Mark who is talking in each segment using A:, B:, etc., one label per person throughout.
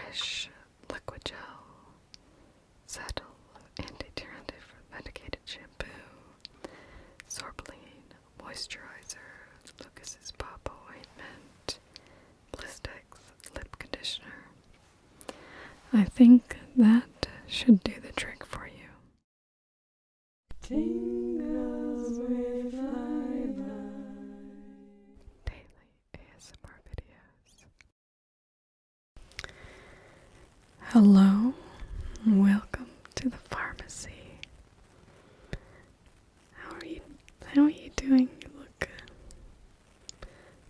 A: fresh liquid gel, settle, anti-tear medicated shampoo, sorbeline, moisturizer, Lucas's Papa ointment, Blistex lip conditioner. I think that should do the trick for you. Tingles with flyby. Daily ASMR videos. Hello, and welcome to the pharmacy. How are you doing? You look good.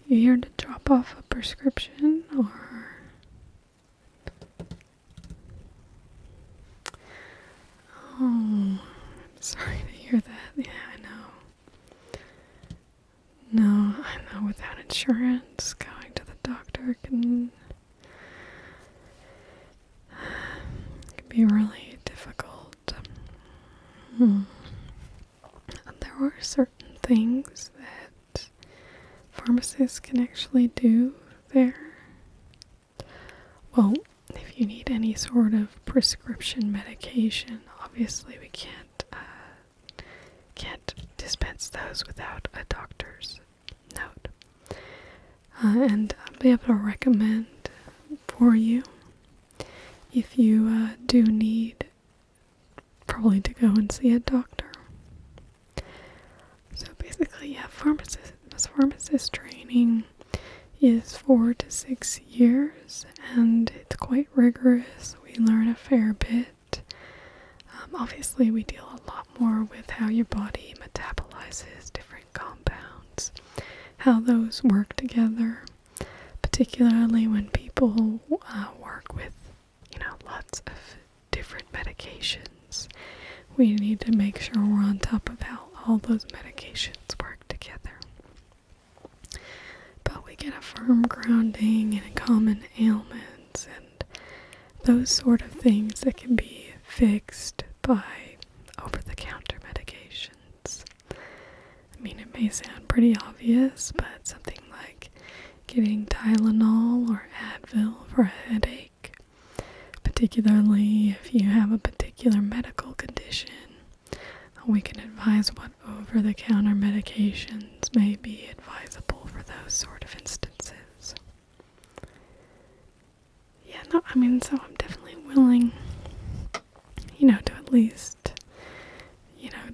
A: You here to drop off a prescription or? Oh, I'm sorry to hear that. Yeah, I know. No, I know without insurance, going to the doctor can be really difficult. There are certain things that pharmacists can actually do there. Well, if you need any sort of prescription medication, obviously we can't dispense those without a doctor's note. And I'll be able to recommend for you if you do need probably to go and see a doctor. So basically, yeah, pharmacist training is 4 to 6 years, and it's quite rigorous. We learn a fair bit. Obviously, we deal a lot more with how your body metabolizes different compounds, how those work together, particularly when people work with, lots of different medications. We need to make sure we're on top of how all those medications work together. But we get a firm grounding in common ailments and those sort of things that can be fixed by over-the-counter medications. I mean, it may sound pretty obvious, but something like getting Tylenol or Advil for a headache, particularly if you have a particular medical condition, we can advise what over-the-counter medications may be advisable for those sort of instances. Yeah, no, I mean, so I'm definitely willing, to at least,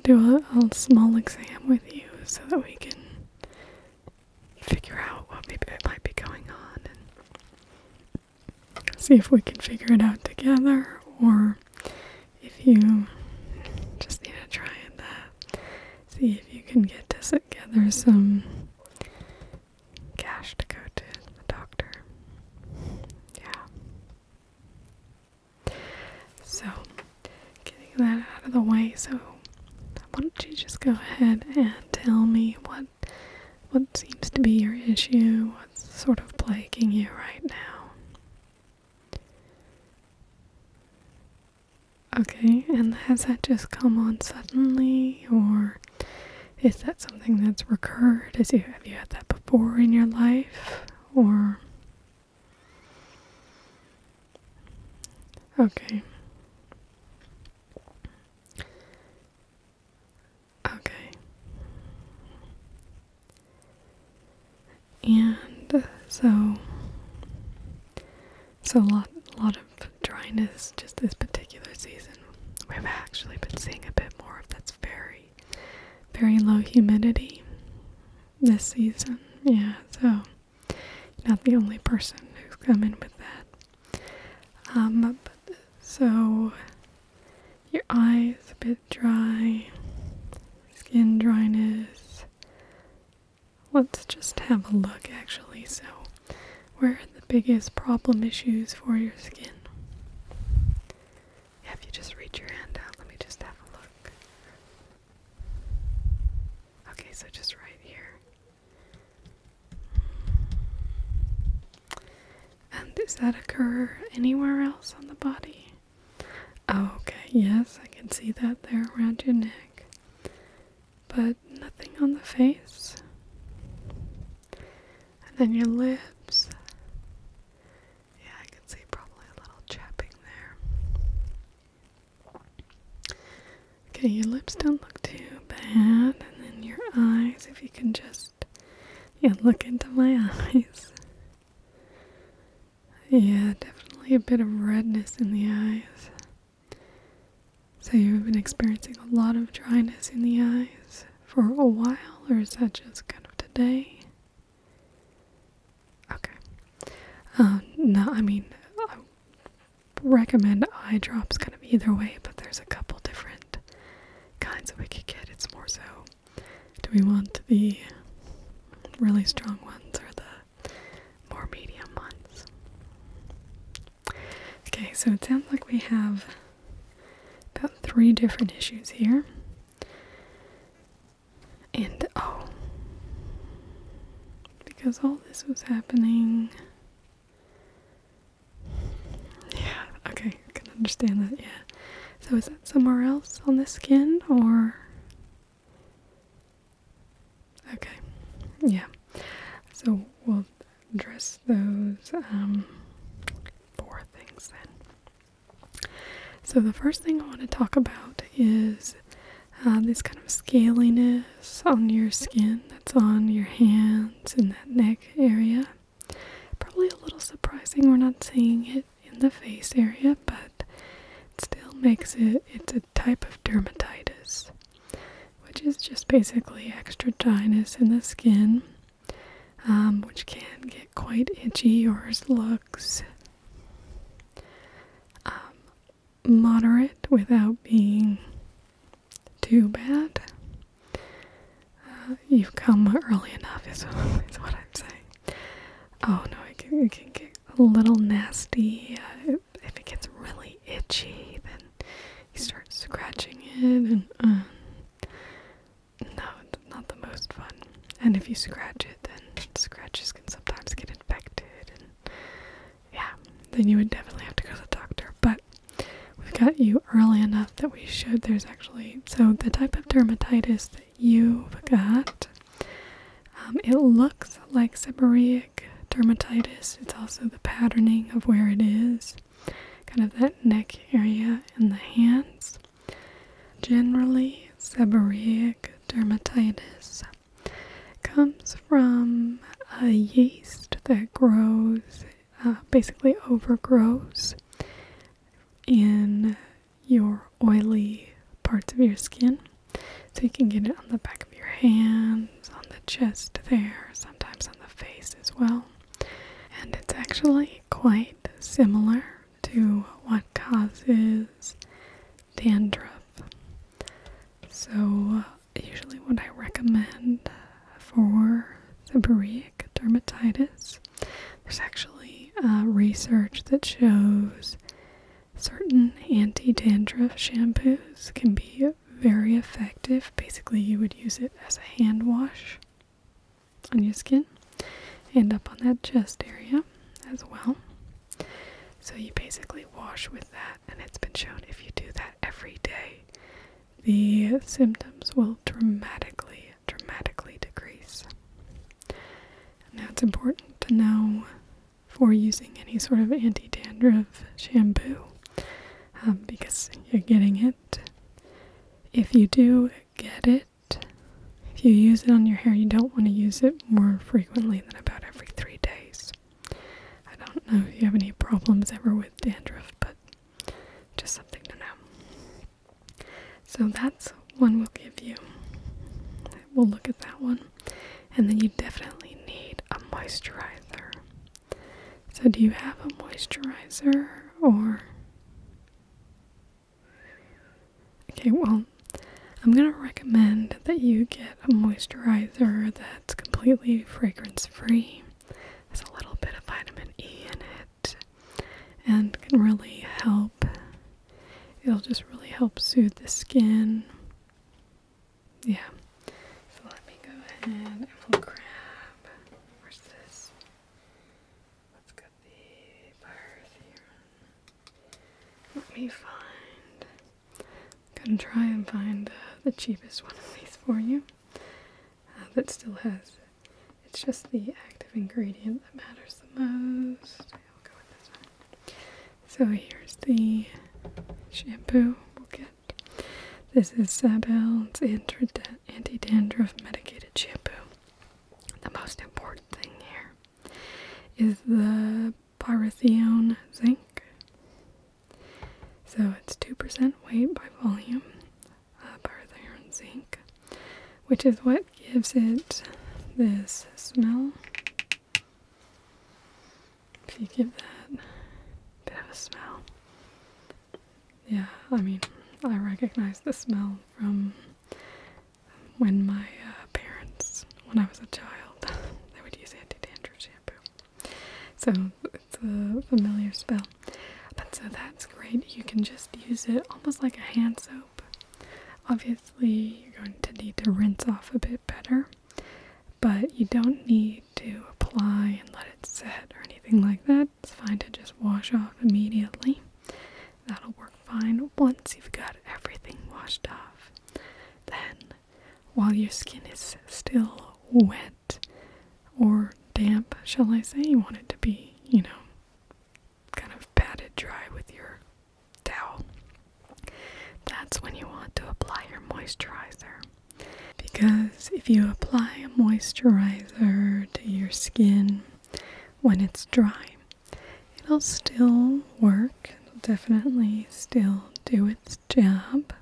A: do a small exam with you so that we can figure out what might be going on and see if we can figure it out together, or if you just need to try and see if you can get together some cash to go to the doctor. Yeah. So, getting that out of the way, so why don't you just go ahead and tell me what seems to be your issue, what's sort of plaguing you right now. Okay, and has that just come on suddenly, or is that something that's recurred? Have you had that before in your life, or? Okay. Okay. And so a lot of dryness just this particular season. We've actually been seeing a bit more of that's very, very low humidity this season. Yeah, so you're not the only person who's come in with that. So your eyes a bit dry, skin dryness. Let's just have a look actually. So where are the biggest problem issues for your skin? Yeah, if you just reach your hand out, let me just have a look. Okay, so just right here. And does that occur anywhere else on the body? Oh, okay, yes, I can see that there around your neck. But nothing on the face. And then your lips. Yeah, I can see probably a little Okay, your lips don't look too bad. And then your eyes, if you can just, look into my eyes. Yeah, definitely a bit of redness in the eyes. So you've been experiencing a lot of dryness in the eyes for a while, or is that just kind of today? Okay. No, I mean, I recommend eye drops kind of either way, but there's a couple different kinds that we could get. It's more so, do we want the really strong ones or the more medium ones? Okay, so it sounds like we have about 3 different issues here. And, because all this was happening. Yeah, okay, I can understand that, yeah. So is that somewhere else on the skin, or? Okay, yeah. So we'll address those 4 things then. So the first thing I want to talk about is this kind of scaliness on your skin that's on your hands and that neck area. Probably a little surprising we're not seeing it in the face area, but it still makes it's a type of dermatitis, which is just basically extra dryness in the skin, which can get quite itchy or looks moderate without being too bad. You've come early enough is what I'm saying. Oh no, it can get a little nasty. If it gets really itchy, then you start scratching it, and no, it's not the most fun. And if you scratch it, then scratches can sometimes get infected, and yeah, then you would definitely have to go to the doctor. But we've got you early enough that we should. There's actually, so the type of dermatitis that you've got, it looks like seborrheic dermatitis. It's also the patterning of where it is, kind of that neck area and the hands. Generally, seborrheic dermatitis comes from a yeast that grows, basically overgrows in your oily parts of your skin. So you can get it on the back of your hands, on the chest there, sometimes on the face as well. And it's actually quite similar to what causes dandruff. So usually what I recommend for seborrheic dermatitis, there's actually research that shows certain anti-dandruff shampoos can be very effective. Basically, you would use it as a hand wash on your skin and up on that chest area as well. So you basically wash with that, and it's been shown if you do that every day, the symptoms will dramatically decrease. Now it's important to know for using any sort of anti-dandruff shampoo, because you're getting it. If you do get it, if you use it on your hair, you don't want to use it more frequently than about every 3 days. I don't know if you have any problems ever with dandruff, but just something to know. So that's one we'll give you. We'll look at that one. And then you definitely need a moisturizer. So do you have a moisturizer, or? Okay, well, I'm going to recommend that you get a moisturizer that's completely fragrance-free. There's a little bit of vitamin E in it, and can really help. It'll just really help soothe the skin. Yeah. So let me go ahead and we'll grab, where's this? Let's get the bars here. Let me find. I'm gonna try and find the cheapest one of these for you. That still has, it's just the active ingredient that matters the most. I'll go with this one. So here's the shampoo we'll get. This is Sabel's anti-dandruff medicated shampoo. The most important thing here is the pyrithione zinc. So it's 2% weight by volume, pyrithione zinc, which is what gives it this smell. If you give that a bit of a smell. Yeah, I mean, I recognize the smell from when my parents, when I was a child, they would use anti-dandruff shampoo. So it's a familiar smell. But so that's great. You can just use it almost like a hand soap. Obviously, you're going to need to rinse off a bit better, but you don't need to apply and let it set or anything like that. It's fine to just wash off immediately. That'll work fine once you've got everything washed off. Then, while your skin is still wet or damp, shall I say, you want it to be, kind of patted dry with your towel. That's when you want to apply your moisturizer. Because if you apply a moisturizer to your skin when it's dry, it'll still work. It'll definitely still do its job.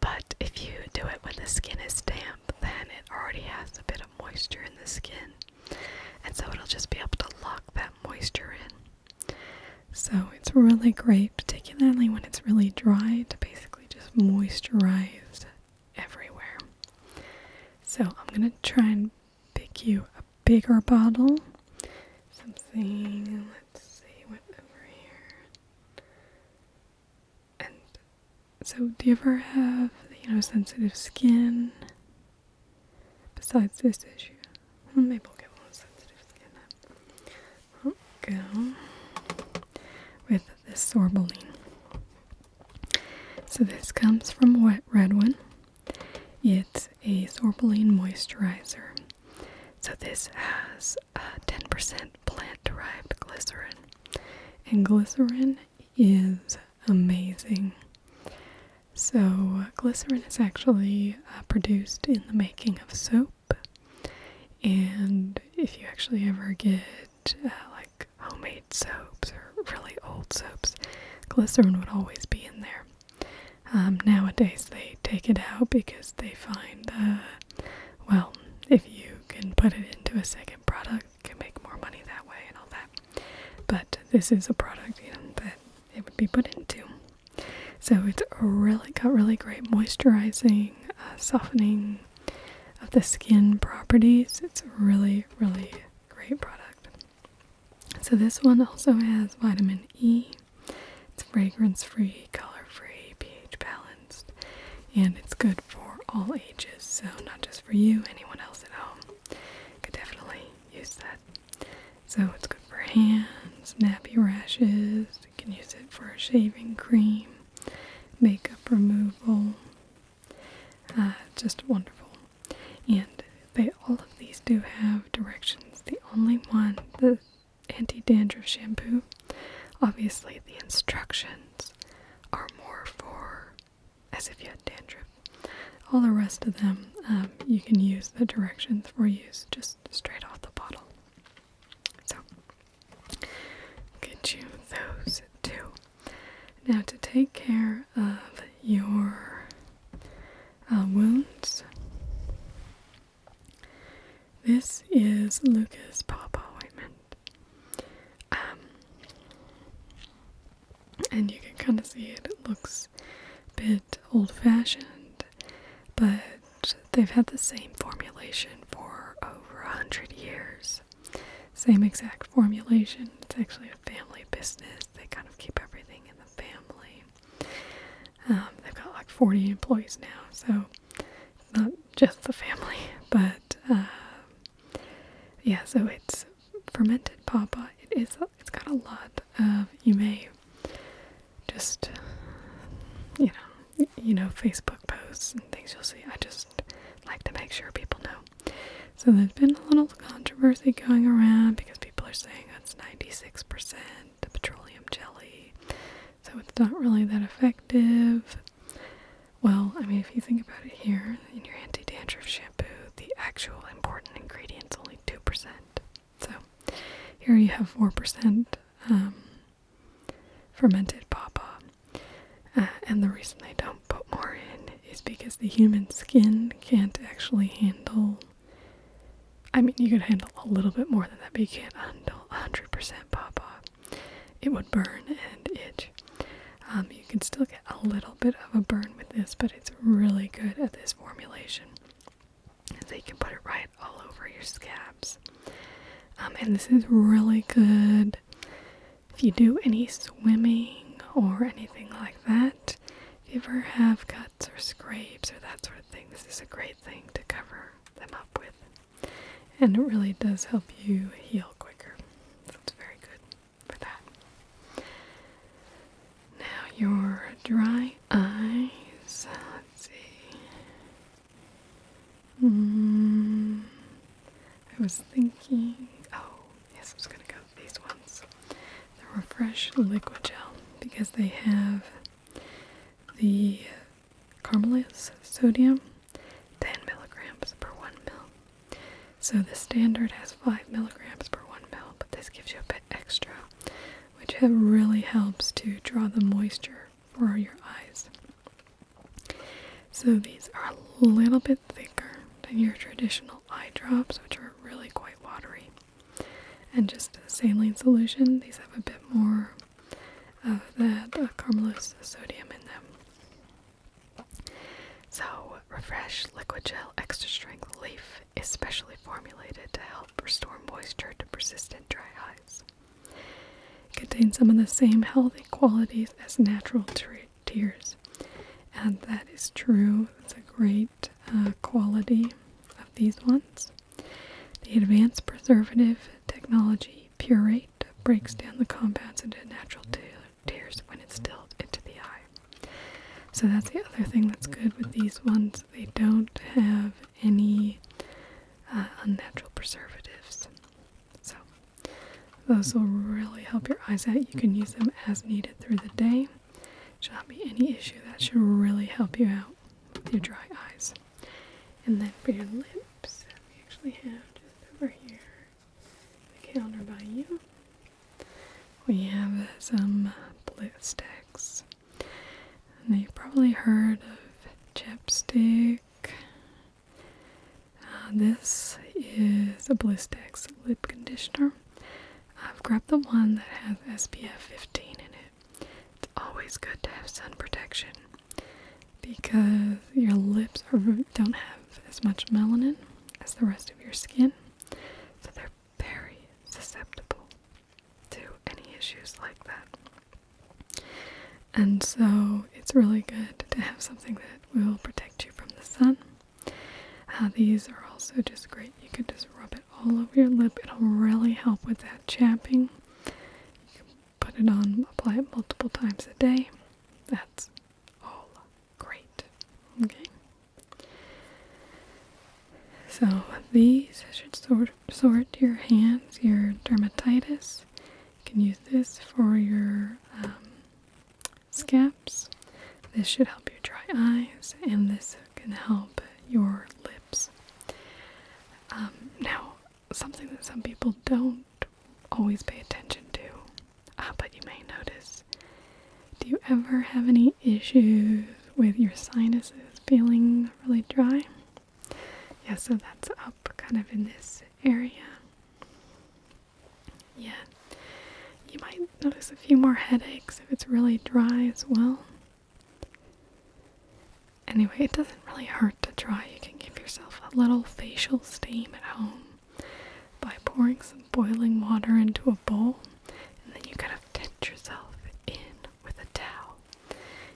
A: But if you do it when the skin is damp, then it already has a bit of moisture in the skin. And so it'll just be able to lock that moisture in. So it's really great, particularly when it's really dry, to basically just moisturize everywhere. So I'm going to try and pick you a bigger bottle. Something, let's see what over here. And so do you ever have, sensitive skin besides this issue? Well, maybe we'll get one with sensitive skin. I'll go with this sorboline. So this comes from Wet Redwood. It's a sorboline moisturizer. So this has 10% plant-derived glycerin. And glycerin is amazing. So glycerin is actually produced in the making of soap. And if you actually ever get like homemade soaps or really old soaps, glycerin would always be in there. Nowadays they take it out because they find, if you can put it into a second product, you can make more money that way and all that. But this is a product, that it would be put into. So it's got really great moisturizing, softening of the skin properties. It's a really, really great product. So this one also has vitamin E. It's fragrance-free, color-free, pH balanced, and it's good for all ages. So not just for you, anyone else at home could definitely use that. So it's good for hands, nappy rashes. You can use it for a shaving cream, makeup removal. Just wonderful. And all of these do have directions. The only one, the anti-dandruff shampoo, obviously the instructions are more for as if you had dandruff. All the rest of them, you can use the directions for use just straight off the bottle. So, get you those two. Now to take care of your wounds, this is Lucas Pawpaw ointment. And you can kind of see it. It looks a bit old-fashioned, but they've had the same formulation for over 100 years. Same exact formulation. It's actually a family business. They kind of keep everything in the family. They've got like 40 employees now, so not just the family, but so it's fermented pawpaw. It's got a lot of, you may just, Facebook posts and things you'll see. I just like to make sure people know. So there's been a little controversy going around because people are saying it's 96% petroleum jelly, so it's not really that effective. Well, I mean, if you think about it here, in your anti-dandruff shampoo, the actual important ingredient's only 2%. So here you have 4% fermented pawpaw. And the reason they don't put more in is because the human skin can't actually handle, I mean, you could handle a little bit more than that, but you can't handle 100% pawpaw. It would burn and itch. You can still get a little bit of a burn with this, but it's really good at this formulation. So you can put it right all over your scabs. And this is really good if you do any swimming or anything like that. If you ever have cuts or scrapes or that sort of thing, this is a great thing to cover them up with. And it really does help you heal quicker. So it's very good for that. Now your dry eyes. Let's see. I was thinking, oh yes, I was going to go with these ones. The Refresh Liquid Gel, because they have the caramelized sodium, 10 milligrams per 1 ml. So the standard has 5 milligrams per 1 ml, but this gives you a bit extra, which really helps to draw the moisture for your eyes. So these are a little bit thicker than your traditional eye drops, which are really quite watery. And just a saline solution, these have a bit more of that caramelized sodium in them. So Refresh Liquid Gel Extra Strength Leaf is specially formulated to help restore moisture to persistent dry eyes. It contains some of the same healthy qualities as natural tears, and that is true. It's a great quality of these ones. The advanced preservative technology Purate breaks down the compounds into natural tears when it's distilled into the eye. So that's the other thing that's good with these ones. They don't have any unnatural preservatives. So those will really help your eyes out. You can use them as needed through the day. Should not be any issue. That should really help you out with your dry eyes. And then for your lips, we actually have just over here, the counter by you, we have some Blistex. Now you've probably heard of chapstick. This is a Blistex lip conditioner. I've grabbed the one that has SPF 15 in it. It's always good to have sun protection because your lips don't have as much melanin as the rest of your skin, so they're very susceptible to any issues like that. And so it's really good to have something that will protect you from the sun. These are also just great. You could just rub it all over your lip. It'll really help with that chapping. You can put it on, apply it multiple times a day. That's all great. Okay. So these should sort your hands, your dermatitis. You can use this for your scabs. This should help your dry eyes, and this can help your lips. Now, something that some people don't always pay attention to, but you may notice. Do you ever have any issues with your sinuses feeling really dry? Yeah, so that's up kind of in this area. Yeah. You might notice a few more headaches if it's really dry as well. Anyway, it doesn't really hurt to try. You can give yourself a little facial steam at home by pouring some boiling water into a bowl, and then you kind of tent yourself in with a towel.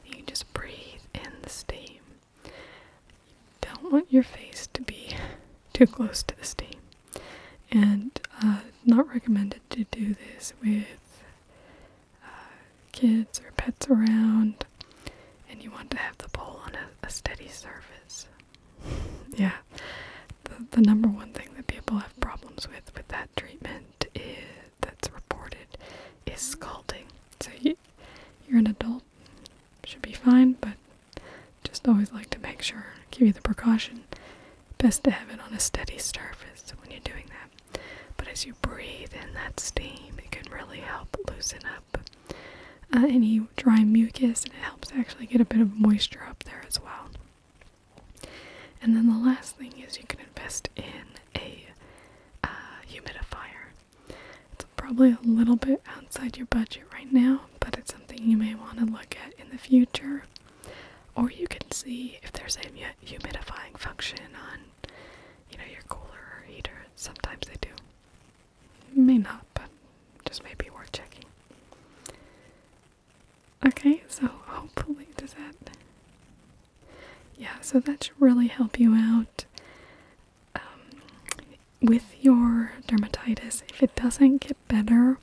A: You can just breathe in the steam. You don't want your face to be too close to the steam. And not recommended to do this with kids or pets around, and you want to have the bowl on a steady surface. Yeah, the number one thing that people have problems with that treatment that's reported is scalding. So you're an adult, should be fine, but just just always like to make sure, give you the precaution, best to have it on a steady surface when you're doing that. But as you breathe in that steam, it can really help loosen up any dry mucus, and it helps actually get a bit of moisture up there as well. And then the last thing is you can invest in a humidifier. It's probably a little bit outside your budget right now, but it's something you may want to look at in the future. Or you can see if there's a humidifying function on, your cooler or heater. Sometimes they do. May not, but just may be worth checking. Okay, so hopefully so that should really help you out with your dermatitis. If it doesn't get better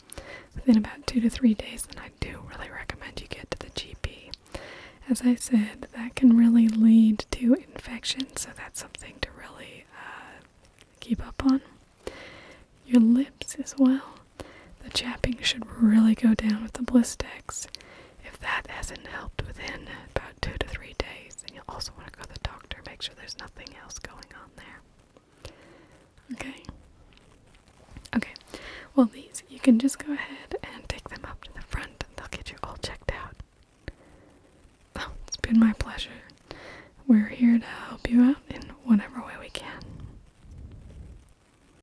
A: within about 2 to 3 days, then I do really recommend you get to the GP. As I said, that can really lead to infection, so that's something to really keep up on. Your lips as well. The chapping should really go down with the Blistex. If that hasn't helped within about 2 to 3 days, then you'll also want to go to the doctor, make sure there's nothing else going on there. Okay. Well, these, you can just go ahead and take them up to the front and they'll get you all checked out. Oh, it's been my pleasure.